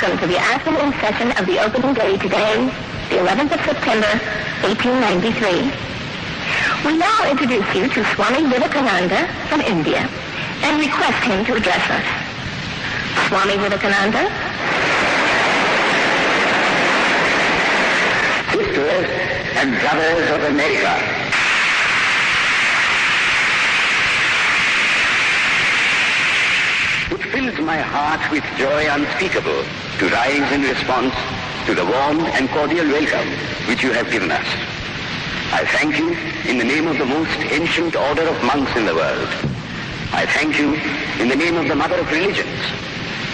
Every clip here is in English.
welcome to the afternoon session of the opening day today, the 11th of September, 1893. We now introduce you to Swami Vivekananda from India and request him to address us. Swami Vivekananda. Sisters and brothers of America, it fills my heart with joy unspeakable to rise in response to the warm and cordial welcome which you have given us. I thank you in the name of the most ancient order of monks in the world. I thank you in the name of the mother of religions.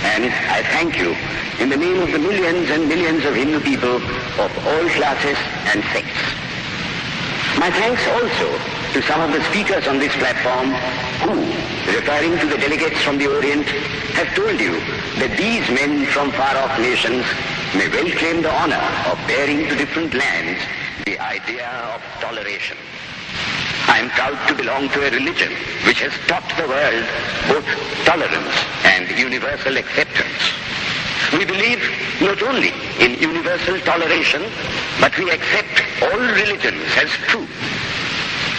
And I thank you in the name of the millions and millions of Hindu people of all classes and sects. My thanks also to some of the speakers on this platform who, referring to the delegates from the Orient, have told you that these men from far-off nations may well claim the honor of bearing to different lands the idea of toleration. I am proud to belong to a religion which has taught the world both tolerance and universal acceptance. We believe not only in universal toleration, but we accept all religions as true.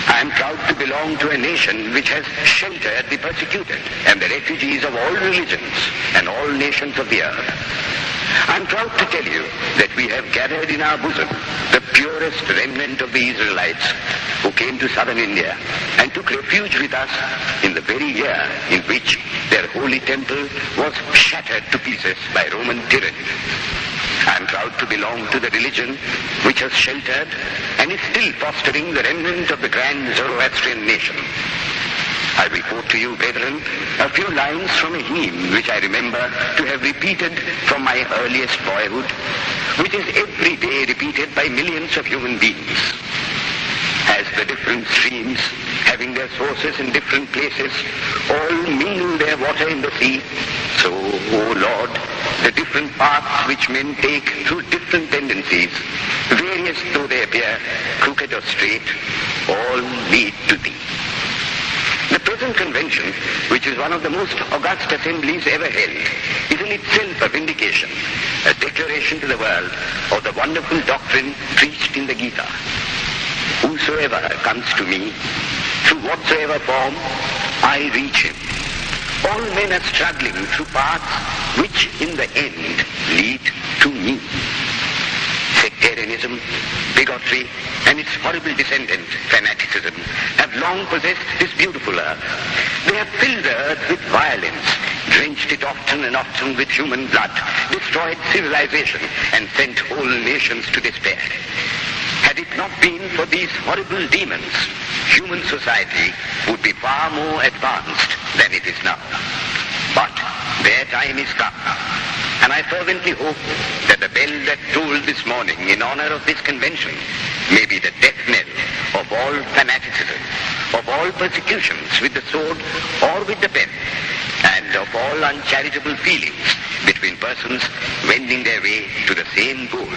I am proud to belong to a nation which has sheltered the persecuted and the refugees of all religions and all nations of the earth. I am proud to tell you that we have gathered in our bosom the purest remnant of the Israelites who came to southern India and took refuge with us in the very year in which their holy temple was shattered to pieces by Roman tyranny. I am proud to belong to the religion which has sheltered and is still fostering the remnant of the grand Zoroastrian nation. I report to you, brethren, a few lines from a hymn which I remember to have repeated from my earliest boyhood, which is every day repeated by millions of human beings. As the different streams, having their sources in different places, all mingle their water in the sea, so, O Lord, the different paths which men take through different tendencies, various though they appear, crooked or straight, all lead to Thee. The present convention, which is one of the most august assemblies ever held, is in itself a vindication, a declaration to the world of the wonderful doctrine preached in the Gita. Whosoever comes to me, through whatsoever form, I reach him. All men are struggling through paths which in the end lead to me. Sectarianism, bigotry, and its horrible descendant, fanaticism, have long possessed this beautiful earth. They have filled the earth with violence, drenched it often and often with human blood, destroyed civilization, and sent whole nations to despair. Had it not been for these horrible demons, human society would be far more advanced than it is now. But their time is come. And I fervently hope that the bell that tolled this morning in honor of this convention may be the death knell of all fanaticism, of all persecutions with the sword or with the pen, and of all uncharitable feelings between persons wending their way to the same goal.